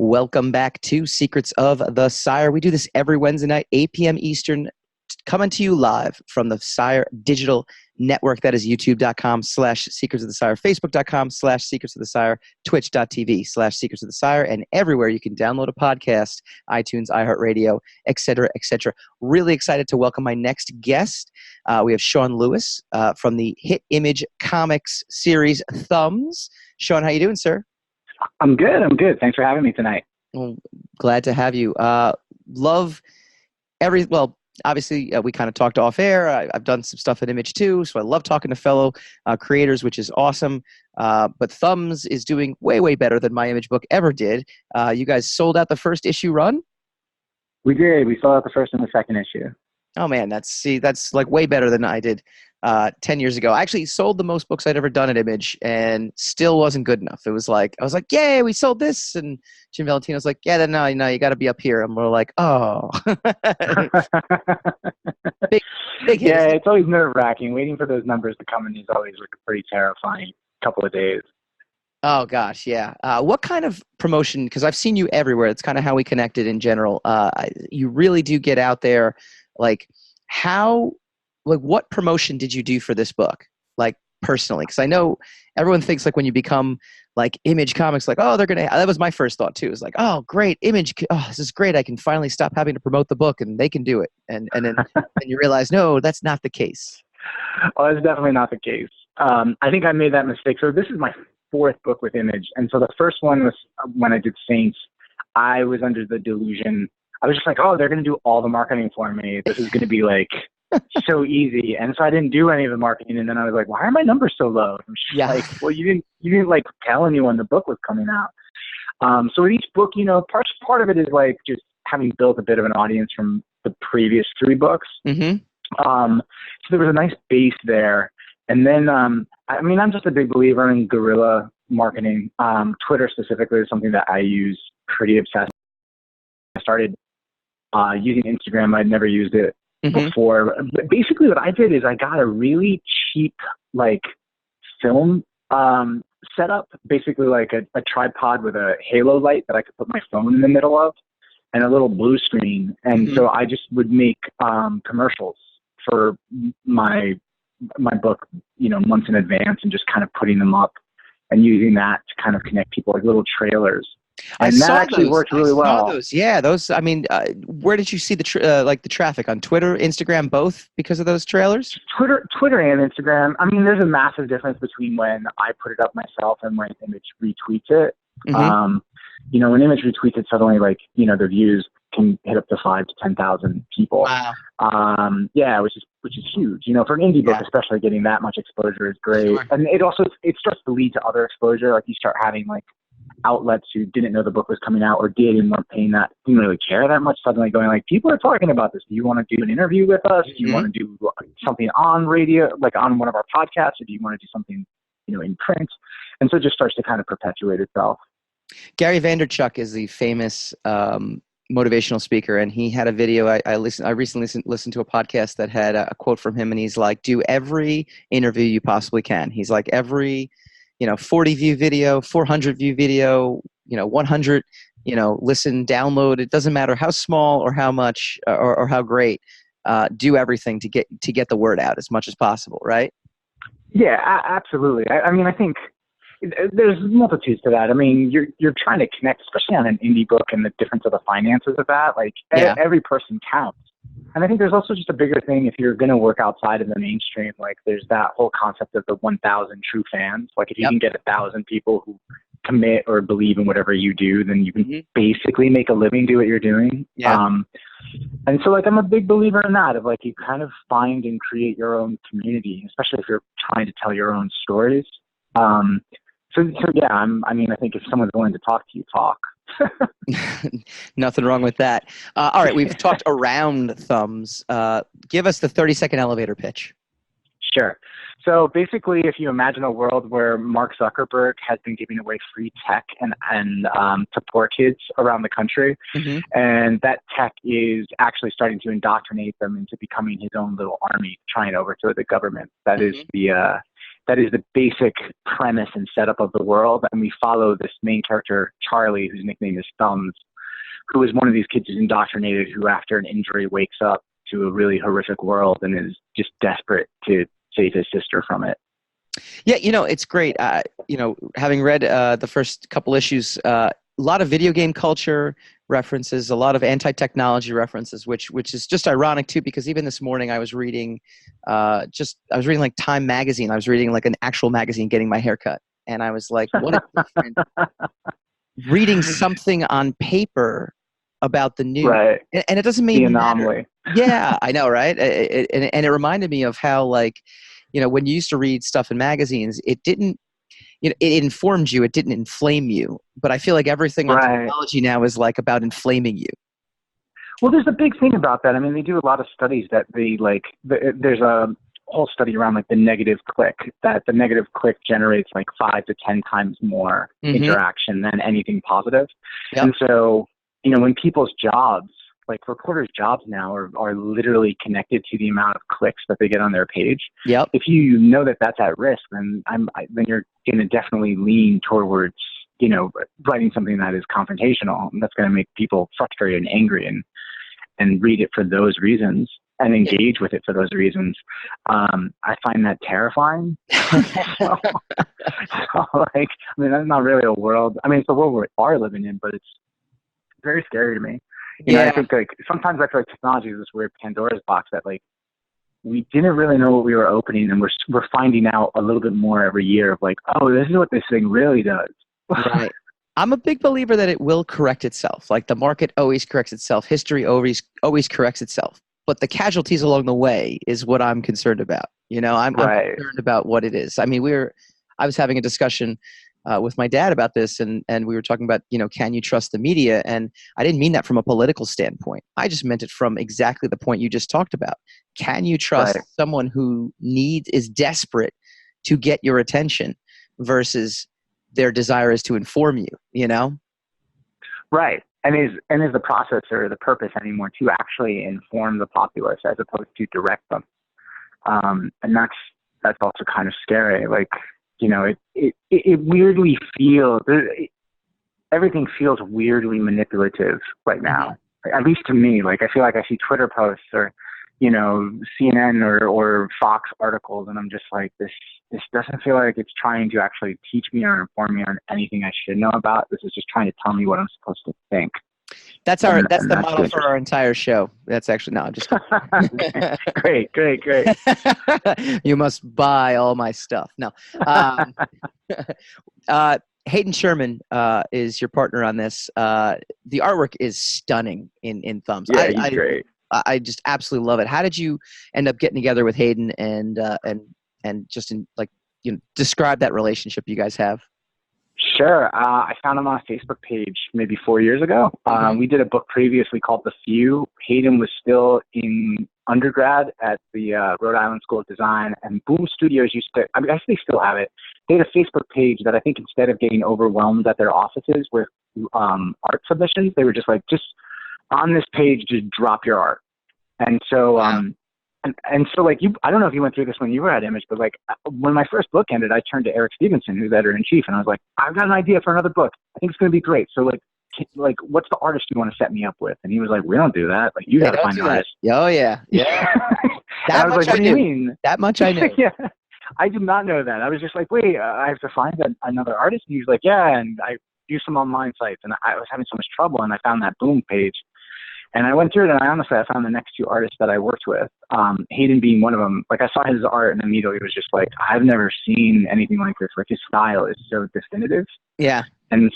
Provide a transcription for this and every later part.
Welcome back to Secrets of the Sire. We do this every Wednesday night, 8 p.m. Eastern, coming to you live from the Sire Digital Network. That is youtube.com/Secrets of the Sire, facebook.com/Secrets of the Sire, twitch.tv/Secrets of the Sire, and everywhere you can download a podcast, iTunes, iHeartRadio, etc., etc. Really excited to welcome my next guest. We have Sean Lewis from the hit Image Comics series Thumbs. Sean, how you doing, sir? I'm good. Thanks for having me tonight. Well, glad to have you. Obviously, we kind of talked off air. I've done some stuff at Image too, so I love talking to fellow creators, which is awesome. But Thumbs is doing way, way better than my Image book ever did. You guys sold out the first issue run? We did. We sold out the first and the second issue. Oh man, that's like way better than I did 10 years ago. I actually sold the most books I'd ever done at Image and still wasn't good enough. I was like, yay, we sold this. And Jim Valentino's like, yeah, no, you got to be up here. And we're like, oh. big yeah, it's always nerve-wracking. Waiting for those numbers to come in is always like a pretty terrifying couple of days. Oh, gosh, yeah. What kind of promotion, because I've seen you everywhere. It's kind of how we connected in general. You really do get out there. What promotion did you do for this book? Like personally, because I know everyone thinks like when you become like Image Comics, like, oh, that was my first thought too. It's like, oh, great, Image. Oh, this is great. I can finally stop having to promote the book and they can do it. And then you realize, no, that's not the case. Well, that's definitely not the case. I think I made that mistake. So this is my fourth book with Image. And so the first one was when I did Saints. I was under the delusion. I was just like, oh, they're going to do all the marketing for me. This is going to be like so easy. And so I didn't do any of the marketing. And then I was like, why are my numbers so low? Yeah. Like, well, you didn't like tell anyone the book was coming out. So with each book, part of it is like just having built a bit of an audience from the previous three books. Mm-hmm. So there was a nice base there. And then, I'm just a big believer in guerrilla marketing. Twitter specifically is something that I use pretty obsessively. I started using Instagram. I'd never used it before. But basically what I did is I got a really cheap film setup, basically like a tripod with a halo light that I could put my phone in the middle of and a little blue screen. And so I just would make commercials for my book, months in advance and just kind of putting them up and using that to kind of connect people, like little trailers. And that actually worked really well. Those. Yeah, those. I mean, where did you see the traffic on Twitter, Instagram, both because of those trailers? Twitter and Instagram. I mean, there's a massive difference between when I put it up myself and when Image retweets it. When Image retweets it, suddenly the views can hit up to 5,000 to 10,000 people. Wow. Which is huge. For an indie book, especially getting that much exposure is great. Sure. And it starts to lead to other exposure. Like you start having outlets who didn't know the book was coming out or did and weren't paying that, didn't really care that much, suddenly going like, people are talking about this. Do you want to do an interview with us? Do you want to do something on radio, like on one of our podcasts? Or do you want to do something, in print? And so it just starts to kind of perpetuate itself. Gary Vaynerchuk is the famous motivational speaker, and he had a video. I recently listened to a podcast that had a quote from him, and he's like, do every interview you possibly can. He's like, every 40 view video, 400 view video, 100, listen, download. It doesn't matter how small or how much or how great. Do everything to get the word out as much as possible, right? Yeah, absolutely. I think there's multitudes to that. I mean, you're trying to connect, especially on an indie book, and the difference of the finances of that. Every person counts. And I think there's also just a bigger thing if you're going to work outside of the mainstream. Like there's that whole concept of the 1,000 true fans. Like if you can get 1,000 people who commit or believe in whatever you do, then you can basically make a living, do what you're doing. Yeah. And so I'm a big believer in that, of you kind of find and create your own community, especially if you're trying to tell your own stories. So yeah, I think if someone's willing to talk to you, talk. Nothing wrong with that. All right, we've talked around Thumbs. Give us the 30-second elevator pitch. Sure. So basically, if you imagine a world where Mark Zuckerberg has been giving away free tech and to poor kids around the country, and that tech is actually starting to indoctrinate them into becoming his own little army, trying to overthrow the government. That is the that is the basic premise and setup of the world. And we follow this main character, Charlie, whose nickname is Thumbs, who is one of these kids who's indoctrinated, who after an injury wakes up to a really horrific world and is just desperate to save his sister from it. Yeah, it's great. Having read the first couple issues, a lot of video game culture references, a lot of anti-technology references, which is just ironic too, because even this morning I was reading, like Time magazine. I was reading like an actual magazine, getting my hair cut, and I was like, what a different reading something on paper about the news, right? And it doesn't mean the anomaly. Yeah, I know, right? And it reminded me of how, like, when you used to read stuff in magazines, it didn't, it informed you, it didn't inflame you. But I feel like everything on technology now is like about inflaming you. Well, there's a big thing about that. I mean, they do a lot of studies that there's a whole study around like the negative click, that the negative click generates like 5 to 10 times more interaction than anything positive. Yep. And so, when people's jobs, like reporters' jobs now are literally connected to the amount of clicks that they get on their page. Yep. If you know that that's at risk, then you're going to definitely lean towards, writing something that is confrontational, and that's going to make people frustrated and angry and read it for those reasons and engage with it for those reasons. I find that terrifying. so, that's not really a world. I mean, it's the world we are living in, but it's very scary to me. I think like sometimes I feel like technology is this weird Pandora's box that like we didn't really know what we were opening, and we're finding out a little bit more every year of like, oh, this is what this thing really does. Right. I'm a big believer that it will correct itself. Like the market always corrects itself. History always corrects itself. But the casualties along the way is what I'm concerned about. I'm concerned about what it is. I mean, I was having a discussion with my dad about this, and we were talking about, can you trust the media? And I didn't mean that from a political standpoint. I just meant it from exactly the point you just talked about. Can you trust someone who is desperate to get your attention versus their desire is to inform you, Right. And is the process or the purpose anymore to actually inform the populace as opposed to direct them? And that's also kind of scary. Like, it weirdly feels, everything feels weirdly manipulative right now. At least to me. Like, I feel like I see Twitter posts or, CNN or Fox articles, and I'm just like, this doesn't feel like it's trying to actually teach me or inform me on anything I should know about. This is just trying to tell me what I'm supposed to think. That's the model for our entire show. That's actually, no, I'm just Great. You must buy all my stuff. No. Hayden Sherman is your partner on this. The artwork is stunning in Thumbs. Yeah, he's great. I just absolutely love it. How did you end up getting together with Hayden and just describe that relationship you guys have? Sure. I found him on a Facebook page maybe 4 years ago. We did a book previously called The Few. Hayden was still in undergrad at the Rhode Island School of Design, and Boom Studios used to, I guess they still have it. They had a Facebook page that I think instead of getting overwhelmed at their offices with art submissions, they were just like, just on this page, just drop your art. And so, and so like I don't know if you went through this when you were at Image, but like when my first book ended, I turned to Eric Stevenson, who's editor-in-chief, and I was like, I've got an idea for another book. I think it's going to be great. So like, what's the artist you want to set me up with? And he was like, we don't do that. Like, you got to find an artist. Oh yeah. That much I knew. That much I knew. Yeah. I did not know that. I was just like, wait, I have to find another artist. And he was like, yeah. And I used some online sites, and I was having so much trouble, and I found that Boom page. And I went through it, and I found the next two artists that I worked with, Hayden being one of them. Like, I saw his art, and immediately it was just like, I've never seen anything like this. Like, his style is so definitive. Yeah. And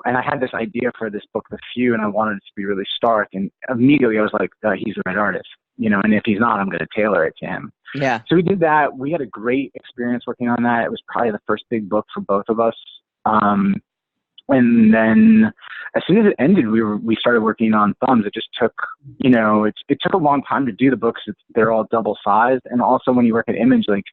I had this idea for this book, The Few, and I wanted it to be really stark. And immediately I was like, he's the right artist, and if he's not, I'm going to tailor it to him. Yeah. So we did that. We had a great experience working on that. It was probably the first big book for both of us. And then as soon as it ended, we started working on Thumbs. It just took, it took a long time to do the books. They're all double sized. And also when you work at Image, like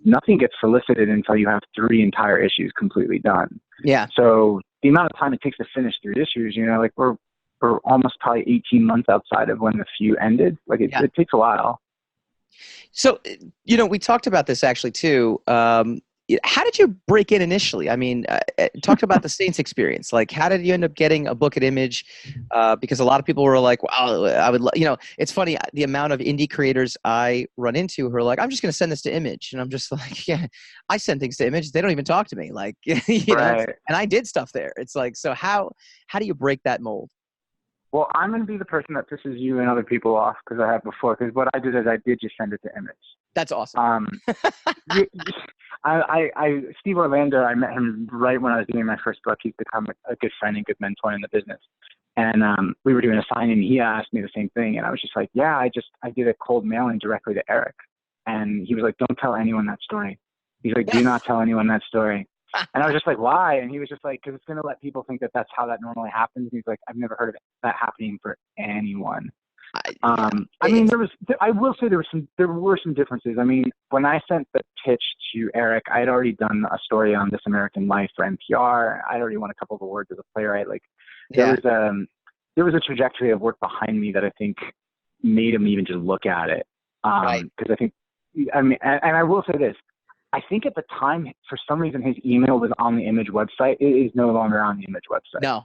nothing gets solicited until you have 3 entire issues completely done. Yeah. So the amount of time it takes to finish 3 issues, like we're almost probably 18 months outside of when The Few ended. Like it takes a while. So, we talked about this actually too. How did you break in initially? I mean, talk about the Saints experience. Like, how did you end up getting a book at Image? Because a lot of people were like, "Wow, I would," it's funny the amount of indie creators I run into who are like, "I'm just going to send this to Image," and I'm just like, "Yeah, I send things to Image. They don't even talk to me." Like, Right. and I did stuff there. It's like, so how do you break that mold? Well, I'm going to be the person that pisses you and other people off because I have before. Because what I did is I did just send it to Image. That's awesome. y- Steve Orlando, I met him right when I was doing my first book. He's become a good friend and good mentor in the business. And we were doing a signing, and he asked me the same thing. And I was just like, yeah, I did a cold mailing directly to Eric. And he was like, don't tell anyone that story. He's like, do not tell anyone that story. And I was just like, why? And he was just like, because it's going to let people think that that's how that normally happens. And he's like, I've never heard of that happening for anyone. I mean, I will say there were some differences. I mean, when I sent the pitch to Eric, I had already done a story on This American Life for NPR. I'd already won a couple of awards as a playwright. Like, there was a trajectory of work behind me that I think made him even just look at it. Right. Because I think, I mean, and I will say this. I think at the time, for some reason, his email was on the Image website. It is no longer on the Image website. No.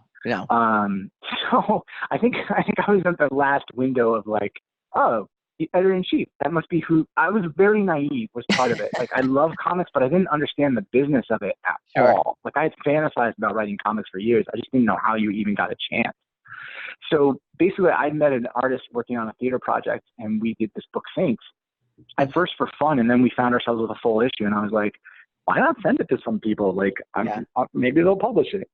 So I think I was at the last window of like, oh, the editor-in-chief. That must be who. I was very naive, was part of it. Like, I love comics, but I didn't understand the business of it at all. Like, I had fantasized about writing comics for years. I just didn't know how you even got a chance. So basically, I met an artist working on a theater project, and we did this book, Saints, at first for fun, and then we found ourselves with a full issue, and I was like, why not send it to some people? Like, maybe they'll publish it.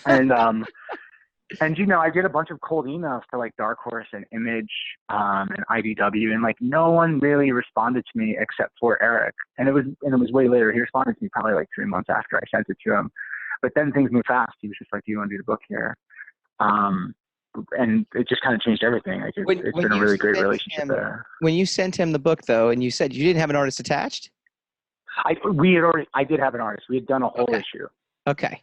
And I did a bunch of cold emails to like Dark Horse and Image and IDW, and like no one really responded to me except for Eric. And it was way later. He responded to me probably like 3 months after I sent it to him. But then things moved fast. He was just like, "Do you want to do the book here?" And it just kind of changed everything. Like it's been a really great relationship there. When you sent him the book, though, and you said you didn't have an artist attached? I did have an artist. We had done a whole issue. Okay.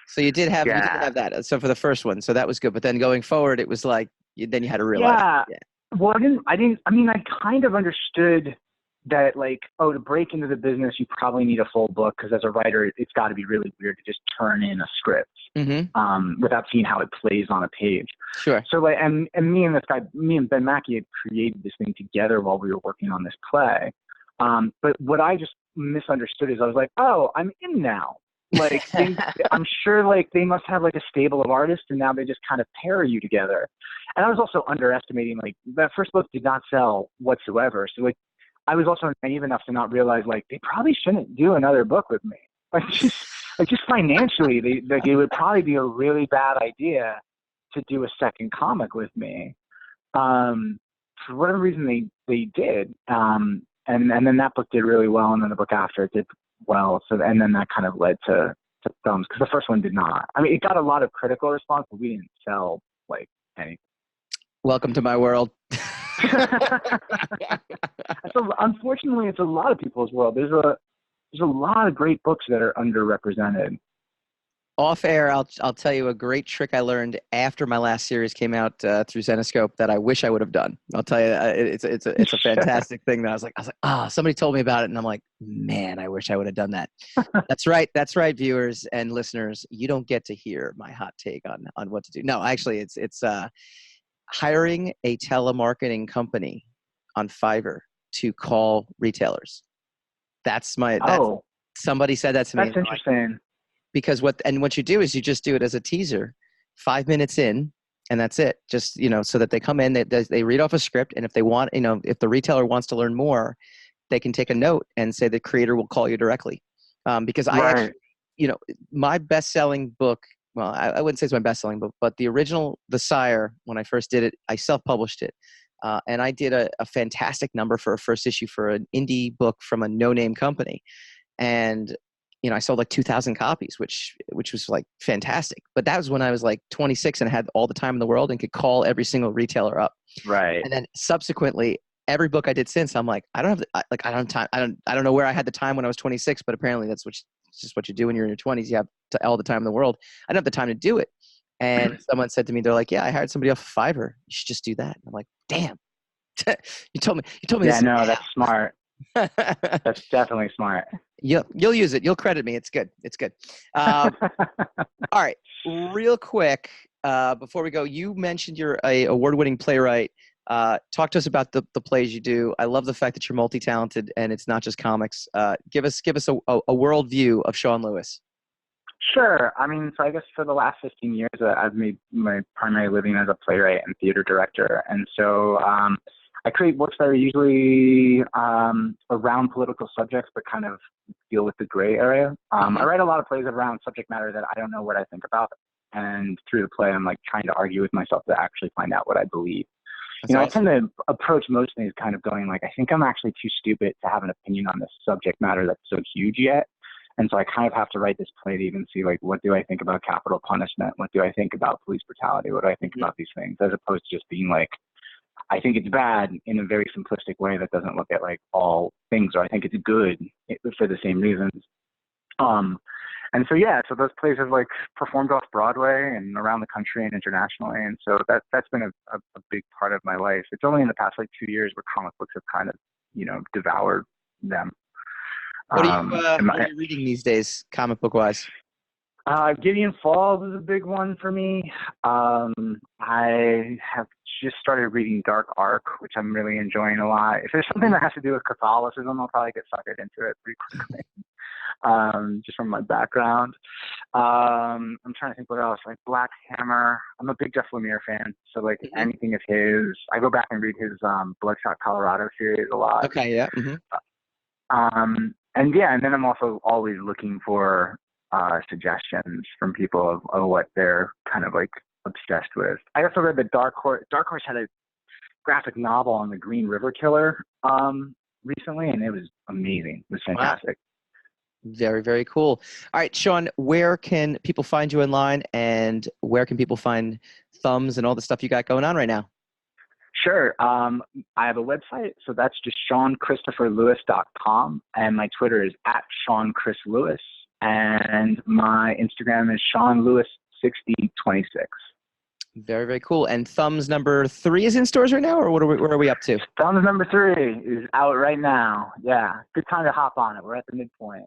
So you did have that. So for the first one, so that was good. But then going forward, it was like then you had to realize. Yeah. Well, I mean, I kind of understood that, like, to break into the business, you probably need a full book because as a writer, it's got to be really weird to just turn in a script without seeing how it plays on a page. Sure. So like, and me and Ben Mackey had created this thing together while we were working on this play. But what I just misunderstood is I was like, oh, I'm in now. Like, I'm sure like they must have like a stable of artists, and now they just kind of pair you together. And I was also underestimating, like, that first book did not sell whatsoever. So like, I was also naive enough to not realize like they probably shouldn't do another book with me. Like just financially, it would probably be a really bad idea to do a second comic with me. For whatever reason, they did. And then that book did really well, and then the book after it did well. So and then that kind of led to films because the first one did not. I mean, it got a lot of critical response, but we didn't sell like anything. Welcome to my world. So unfortunately, it's a lot of people's world. There's a lot of great books that are underrepresented. Off air, I'll tell you a great trick I learned after my last series came out through Zenescope that I wish I would have done. I'll tell you, it's a fantastic thing that I was like, somebody told me about it, and I'm like, man, I wish I would have done that. That's right, viewers and listeners, you don't get to hear my hot take on what to do. No, actually, it's hiring a telemarketing company on Fiverr to call retailers. Somebody said that to me. That's interesting. Because what you do is you just do it as a teaser, 5 minutes in, and that's it. Just, so that they come in, they read off a script, and if they want, if the retailer wants to learn more, they can take a note and say the creator will call you directly. Because I actually, my best-selling book, well, I wouldn't say it's my best-selling book, but the original, The Sire, when I first did it, I self-published it. And I did a fantastic number for a first issue for an indie book from a no-name company. And I sold like 2,000 copies, which was like fantastic. But that was when I was like 26 and I had all the time in the world and could call every single retailer up. Right. And then subsequently, every book I did since, I'm like, I don't have time. I don't know where I had the time when I was 26, but apparently that's just what you do when you're in your 20s. You have all the time in the world. I don't have the time to do it. And someone said to me, they're like, yeah, I hired somebody off of Fiverr. You should just do that. And I'm like, damn. You told me Yeah, this. no, that's smart. That's definitely smart. You'll use it. You'll credit me. It's good. It's good. All right, real quick, before we go, you mentioned you're a award-winning playwright. Talk to us about the plays you do. I love the fact that you're multi-talented and it's not just comics. Give us a world view of Sean Lewis. Sure. I mean, so I guess for the last 15 years, I've made my primary living as a playwright and theater director. And so I create works that are usually around political subjects, but kind of deal with the gray area. I write a lot of plays around subject matter that I don't know what I think about. And through the play, I'm like trying to argue with myself to actually find out what I believe. That's awesome. I tend to approach most things kind of going like, I think I'm actually too stupid to have an opinion on this subject matter that's so huge yet. And so I kind of have to write this play to even see, like, what do I think about capital punishment? What do I think about police brutality? What do I think about these things? As opposed to just being like, I think it's bad in a very simplistic way that doesn't look at, like, all things, or I think it's good for the same reasons. And so, yeah, so those plays have, like, performed off Broadway and around the country and internationally. And so that's been a big part of my life. It's only in the past, like, 2 years where comic books have kind of, devoured them. What are you reading these days, comic book wise? Gideon Falls is a big one for me. I have just started reading Dark Arc, which I'm really enjoying a lot. If there's something that has to do with Catholicism, I'll probably get suckered into it pretty quickly. Just from my background. I'm trying to think what else. Like Black Hammer. I'm a big Jeff Lemire fan, so like anything of his. I go back and read his Bloodshot Colorado series a lot. Okay, yeah. And then I'm also always looking for suggestions from people of what they're kind of like obsessed with. I also read that Dark Horse had a graphic novel on the Green River Killer recently, and it was amazing. It was fantastic. Wow. Very, very cool. All right, Sean, where can people find you online, and where can people find Thumbs and all the stuff you got going on right now? Sure. I have a website, so that's just SeanChristopherLewis.com, and my Twitter is @SeanChrisLewis, and my Instagram is SeanLewis6026. Very, very cool. And Thumbs number 3 is in stores right now, or where are we up to? Thumbs number 3 is out right now. Yeah, good time to hop on it. We're at the midpoint.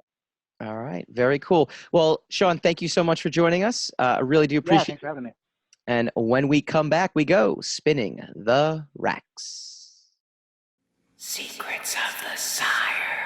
All right, very cool. Well, Sean, thank you so much for joining us. I really do appreciate it. Thanks for having me. And when we come back, we go spinning the racks. Secrets of the Sire.